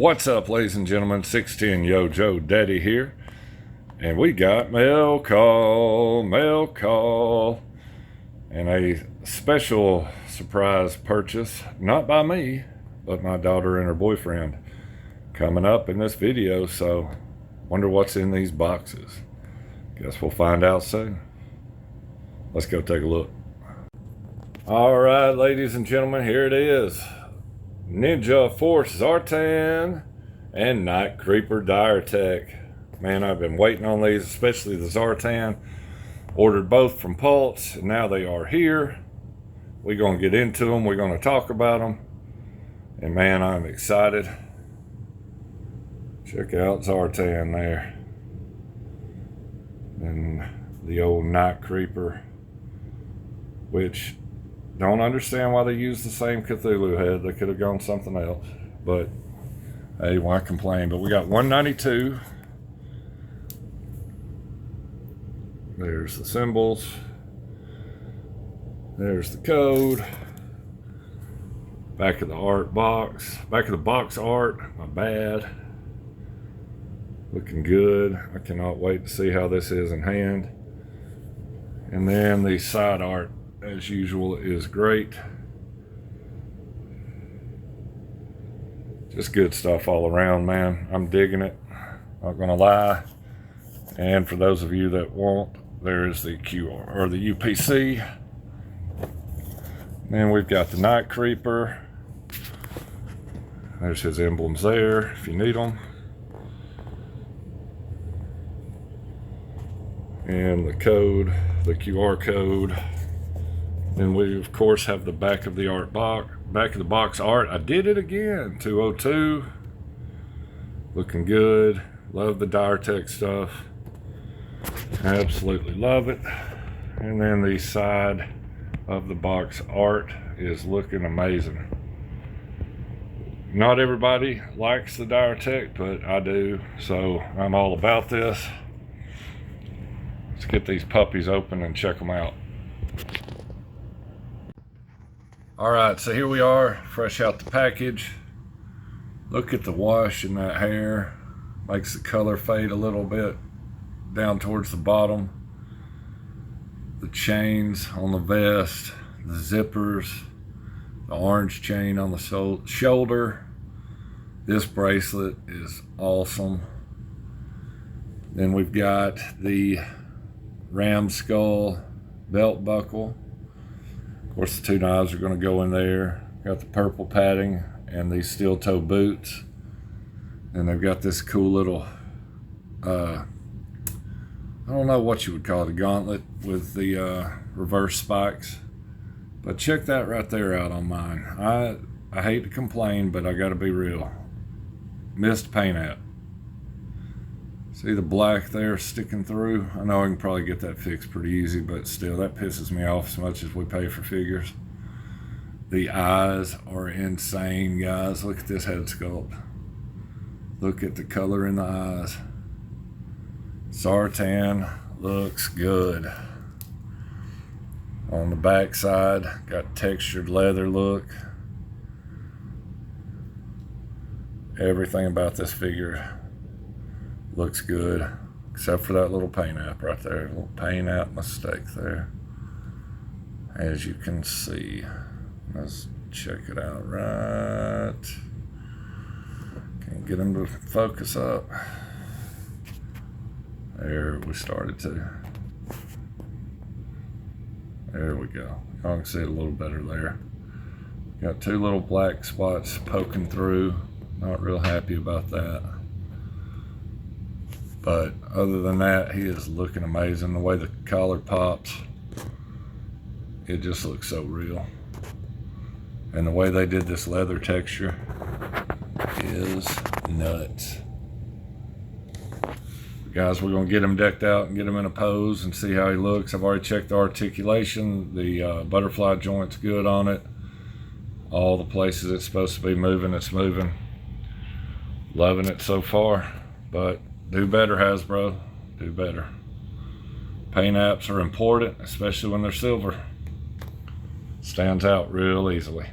What's up, ladies and gentlemen? 610 Yo Joe Daddy here, and we got mail call, and a special surprise purchase, not by me, but my daughter and her boyfriend, coming up in this video. So, wonder what's in these boxes. Guess we'll find out soon. Let's go take a look. All right, ladies and gentlemen, here it is. Ninja Force Zartan and Night Creeper Diatech. Man, I've been waiting on these, especially the Zartan. Ordered both from Pulse, and now they are here. We're going to get into them. We're going to talk about them. And man, I'm excited. Check out Zartan there. And the old Night Creeper, which... don't understand why they use the same Cthulhu head. They could have gone something else. But, hey, why complain? But we got 192. There's the symbols. There's the code. Back of the art box. Back of the box art. My bad. Looking good. I cannot wait to see how this is in hand. And then the side art, as usual, is great. Just good stuff all around, man. I'm digging it, not gonna lie. And for those of you that won't, there's the QR or the UPC. Then we've got the Night Creeper. There's his emblems there if you need them. And the code, the QR code. And we, of course, have the back of the art box, back of the box art. I did it again, 202. Looking good. Love the Diatech stuff. Absolutely love it. And then the side of the box art is looking amazing. Not everybody likes the Diatech, but I do. So I'm all about this. Let's get these puppies open and check them out. All right, so here we are, fresh out the package. Look at the wash in that hair. Makes the color fade a little bit down towards the bottom. The chains on the vest, the zippers, the orange chain on the shoulder. This bracelet is awesome. Then we've got the ram skull belt buckle. Of course, the two knives are going to go in there. Got the purple padding and these steel toe boots. And they've got this cool little, I don't know what you would call it, a gauntlet with the reverse spikes. But check that right there out on mine. I hate to complain, but I got to be real. Missed paint app. See the black there sticking through? I know I can probably get that fixed pretty easy, but still, that pisses me off as much as we pay for figures. The eyes are insane, guys. Look at this head sculpt. Look at the color in the eyes. Zartan looks good. On the back side, got textured leather look. Everything about this figure looks good, except for that little paint app right there. A little paint app mistake there, as you can see. Let's check it out right. Can't get him to focus up. There, we started to. There we go. I can see it a little better there. Got two little black spots poking through. Not real happy about that. But other than that, he is looking amazing. The way the collar pops, it just looks so real. And the way they did this leather texture is nuts. Guys, we're going to get him decked out and get him in a pose and see how he looks. I've already checked the articulation. The butterfly joint's good on it. All the places it's supposed to be moving, it's moving. Loving it so far, but do better, Hasbro. Do better. Paint apps are important, especially when they're silver. Stands out real easily.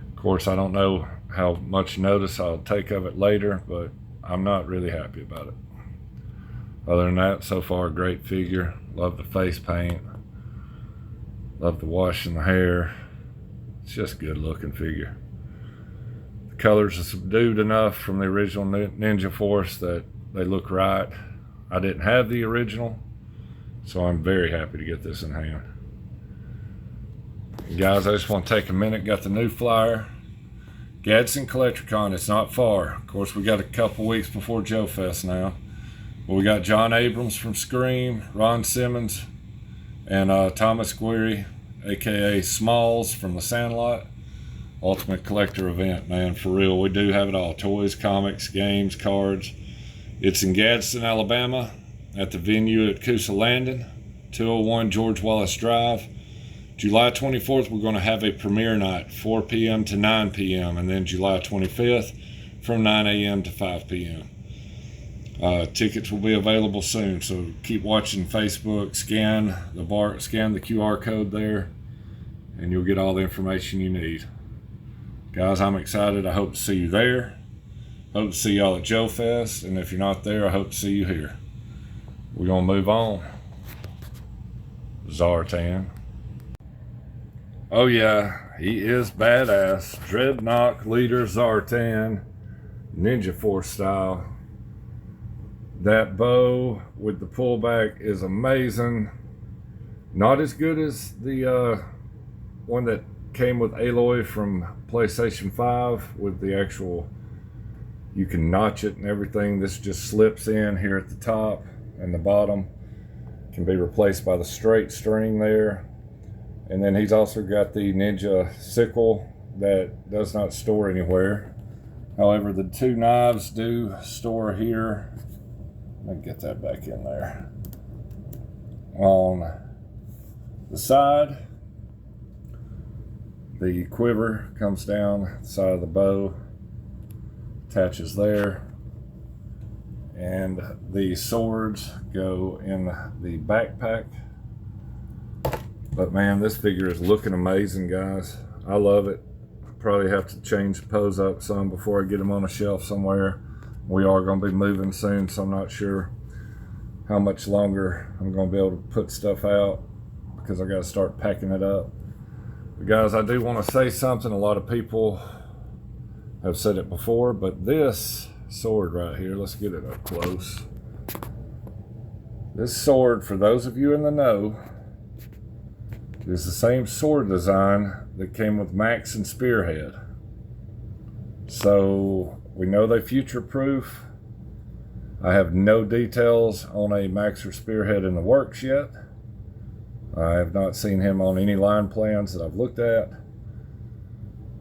Of course, I don't know how much notice I'll take of it later, but I'm not really happy about it. Other than that, so far, great figure. Love the face paint. Love the wash in the hair. It's just a good looking figure. The colors are subdued enough from the original Ninja Force that they look right. I didn't have the original, so I'm very happy to get this in hand. Guys, I just want to take a minute. Got the new flyer. Gadsden Collectricon, it's not far. Of course, we got a couple weeks before Joe Fest now. But we got John Abrams from Scream, Ron Simmons, and Thomas Guiri, aka Smalls from The Sandlot. Ultimate collector event, man, for real. We do have it all. Toys, comics, games, cards. It's in Gadsden, Alabama, at the venue at Coosa Landing, 201 George Wallace Drive. July 24th, we're going to have a premiere night, 4 p.m. to 9 p.m. And then July 25th, from 9 a.m. to 5 p.m. Tickets will be available soon, so keep watching Facebook, scan the QR code there, and you'll get all the information you need. Guys, I'm excited. I hope to see you there. Hope to see y'all at Joe Fest, and if you're not there, I hope to see you here. We're gonna move on. Zartan. Oh yeah, he is badass. Dreadnought Leader Zartan, Ninja Force style. That bow with the pullback is amazing. Not as good as the one that came with Aloy from PlayStation 5 with the actual, you can notch it and everything. This just slips in here at the top, and the bottom can be replaced by the straight string there. And then he's also got the Ninja sickle that does not store anywhere. However, the two knives do store here. Let me get that back in there. On the side, the quiver comes down the side of the bow, attaches there, and the swords go in the backpack. But man, this figure is looking amazing, guys. I love it. Probably have to change the pose up some before I get him on a shelf somewhere. We are going to be moving soon, so I'm not sure how much longer I'm going to be able to put stuff out because I got to start packing it up. But guys, I do want to say something. A lot of people have said it before, but this sword right here, let's get it up close. This sword, for those of you in the know, is the same sword design that came with Max and Spearhead. So we know they future-proof. I have no details on a Max or Spearhead in the works yet. I have not seen him on any line plans that I've looked at.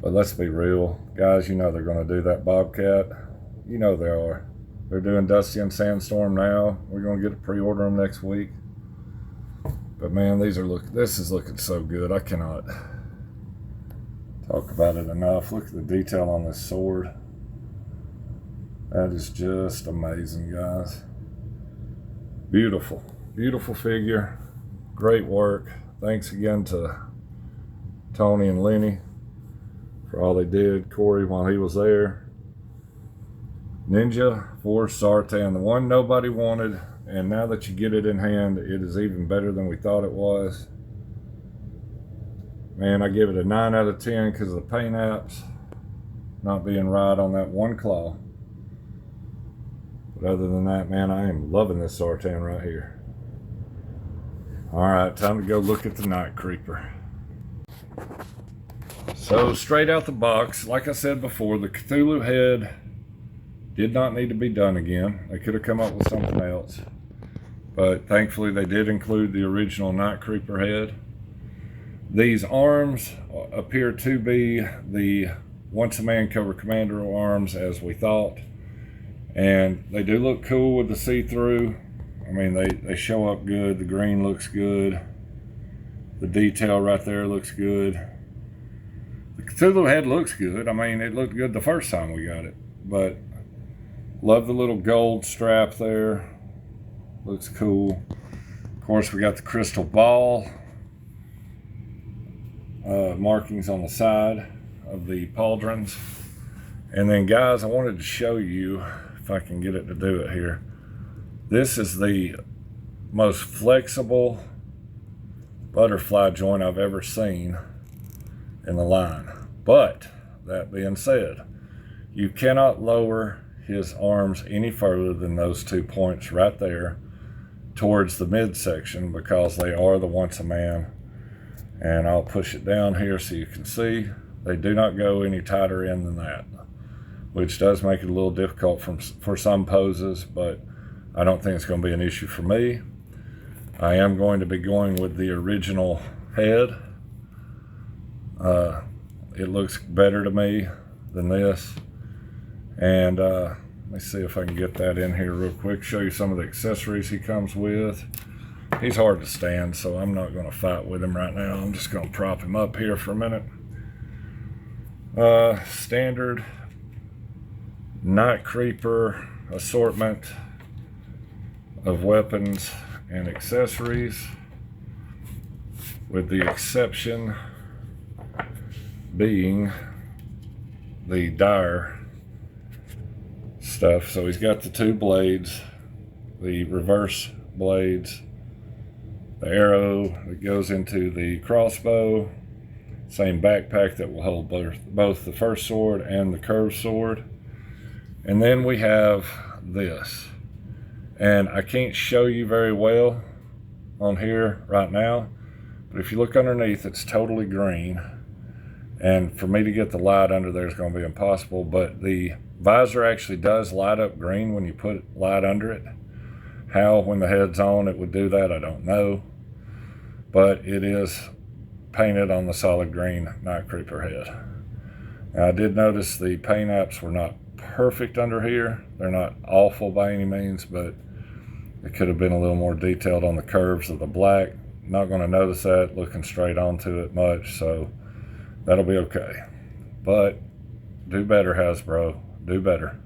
But let's be real. Guys, you know they're going to do that Bobcat. You know they are. They're doing Dusty and Sandstorm now. We're going to get to pre-order them next week. But man, this is looking so good. I cannot talk about it enough. Look at the detail on this sword. That is just amazing, guys. Beautiful, beautiful figure. Great work. Thanks again to Tony and Lenny for all they did. Corey while he was there. Ninja Force Zartan, the one nobody wanted. And now that you get it in hand, it is even better than we thought it was. Man, I give it a 9 out of 10 because of the paint apps not being right on that one claw. But other than that, man, I am loving this Zartan right here. Alright, time to go look at the Night Creeper. So, straight out the box, like I said before, the Cthulhu head did not need to be done again. They could have come up with something else. But thankfully they did include the original Night Creeper head. These arms appear to be the Once a Man Cobra Commander arms as we thought. And they do look cool with the see-through. I mean, they show up good. The green looks good. The detail right there looks good. The Cthulhu head looks good. I mean, it looked good the first time we got it. But love the little gold strap there. Looks cool. Of course, we got the crystal ball markings on the side of the pauldrons. And then guys, I wanted to show you, if I can get it to do it here, this is the most flexible butterfly joint I've ever seen in the line. But that being said, you cannot lower his arms any further than those 2 points right there towards the midsection, because they are the once a man. And I'll push it down here so you can see they do not go any tighter in than that, which does make it a little difficult for some poses, but I don't think it's going to be an issue for me. I am going to be going with the original head. It looks better to me than this. And let me see if I can get that in here real quick, show you some of the accessories he comes with. He's hard to stand, so I'm not going to fight with him right now. I'm just going to prop him up here for a minute. Standard Night Creeper assortment of weapons and accessories, with the exception being the dire stuff. So he's got the 2 blades, the reverse blades, the arrow that goes into the crossbow, same backpack that will hold both the first sword and the curved sword. And then we have this, and I can't show you very well on here right now, but if you look underneath, it's totally green, and for me to get the light under there is going to be impossible. But the visor actually does light up green when you put light under it. How, when the head's on, it would do that, I don't know, but it is painted on the solid green Night Creeper head. Now, I did notice the paint apps were not perfect under here. They're not awful by any means, but it could have been a little more detailed on the curves of the black. Not going to notice that looking straight onto it much, so that'll be okay. But do better, Hasbro. Do better.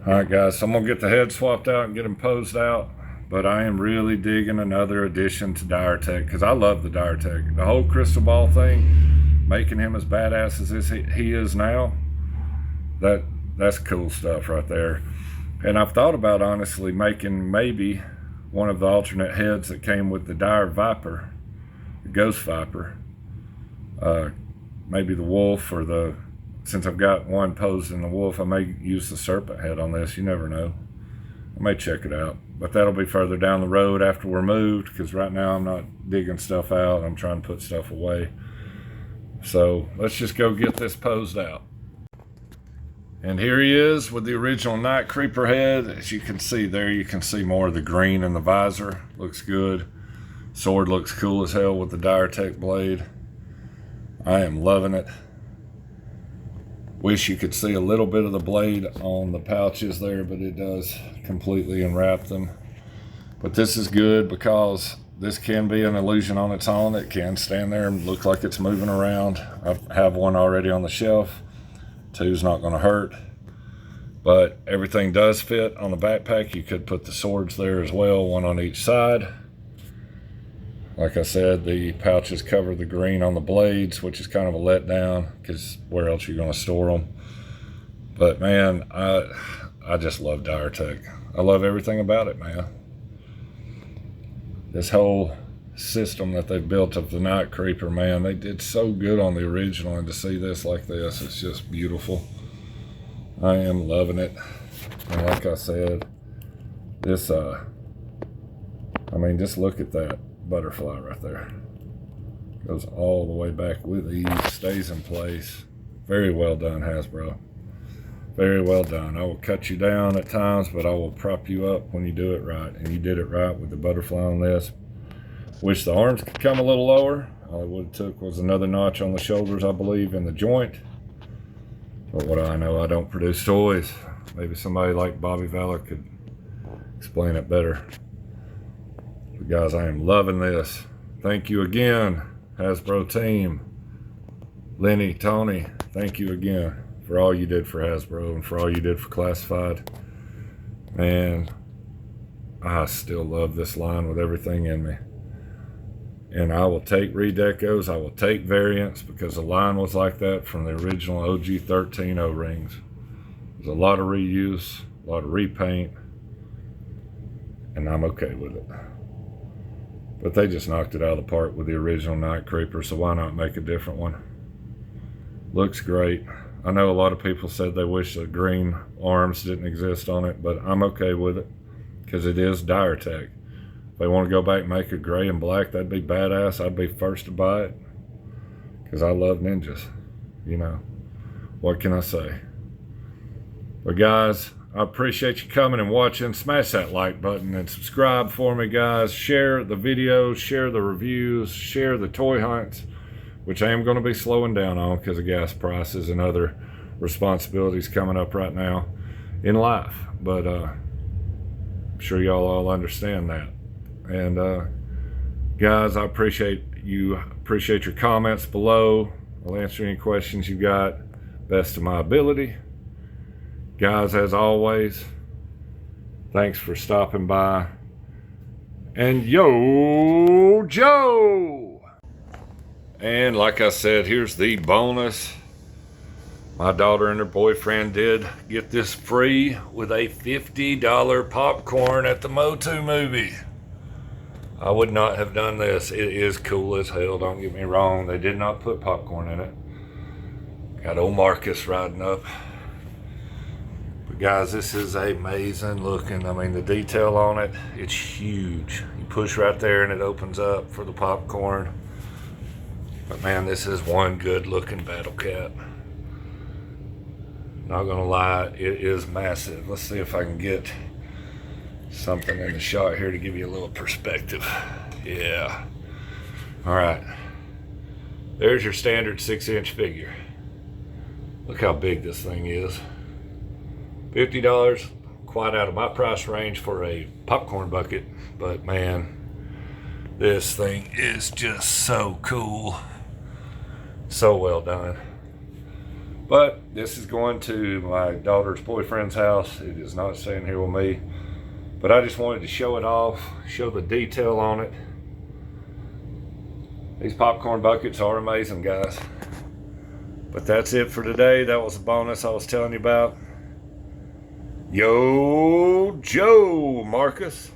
All right, guys, so I'm going to get the head swapped out and get him posed out. But I am really digging another addition to Diretech, because I love the Diretech. The whole crystal ball thing, making him as badass as he is now, that's cool stuff right there. And I've thought about honestly making maybe one of the alternate heads that came with the Dire Viper, the Ghost Viper. Maybe the wolf, or since I've got one posed in the wolf, I may use the serpent head on this. You never know. I may check it out. But that'll be further down the road after we're moved, because right now I'm not digging stuff out. I'm trying to put stuff away. So let's just go get this posed out. And here he is with the original Night Creeper head. As you can see there, you can see more of the green in the visor. Looks good. Sword looks cool as hell with the Diretech blade. I am loving it. Wish you could see a little bit of the blade on the pouches there, but it does completely enwrap them. But this is good, because this can be an illusion on its own. It can stand there and look like it's moving around. I have one already on the shelf. 2's not going to hurt. But everything does fit on the backpack. You could put the swords there as well, one on each side. Like I said, the pouches cover the green on the blades, which is kind of a letdown, because where else are you going to store them? But man, I just love Diretech. I love everything about it, man. This whole system that they've built of the Night Creeper, man, they did so good on the original, and to see this like this, it's just beautiful. I am loving it. And like I said, this, I mean, just look at that butterfly right there. Goes all the way back with ease, stays in place. Very well done, Hasbro. Very well done. I will cut you down at times, but I will prop you up when you do it right. And you did it right with the butterfly on this. Wish the arms could come a little lower. All it would have took was another notch on the shoulders, I believe, in the joint. But what do I know? I don't produce toys. Maybe somebody like Bobby Valor could explain it better. But guys, I am loving this. Thank you again, Hasbro team. Lenny, Tony, thank you again for all you did for Hasbro and for all you did for Classified. Man, I still love this line with everything in me. And I will take redecos, I will take variants, because the line was like that from the original OG13 O-rings. There's a lot of reuse, a lot of repaint, and I'm okay with it. But they just knocked it out of the park with the original Night Creeper, so why not make a different one? Looks great. I know a lot of people said they wish the green arms didn't exist on it, but I'm okay with it because it is Diretech. If they want to go back and make a gray and black, that'd be badass. I'd be first to buy it because I love ninjas. You know, what can I say? But guys, I appreciate you coming and watching. Smash that like button and subscribe for me, guys. Share the videos, share the reviews, share the toy hunts, which I am going to be slowing down on because of gas prices and other responsibilities coming up right now in life. But I'm sure y'all all understand that. And guys, I appreciate your comments below. I'll answer any questions you got best of my ability. Guys, as always, thanks for stopping by. And yo, Joe! And like I said, here's the bonus. My daughter and her boyfriend did get this free with a $50 popcorn at the Motu movie. I would not have done this. It is cool as hell, don't get me wrong. They did not put popcorn in it. Got old Marcus riding up. But guys, this is amazing looking. I mean, the detail on it, it's huge. You push right there and it opens up for the popcorn. But man, this is one good looking Battle Cat. Not gonna lie, it is massive. Let's see if I can get something in the shot here to give you a little perspective. Yeah. All right. There's your standard 6-inch figure. Look how big this thing is. $50, quite out of my price range for a popcorn bucket, but man, this thing is just so cool. So well done. But this is going to my daughter's boyfriend's house. It is not staying here with me. But I just wanted to show it off, show the detail on it. These popcorn buckets are amazing, guys. But that's it for today. That was a bonus I was telling you about. Yo, Joe, Marcus.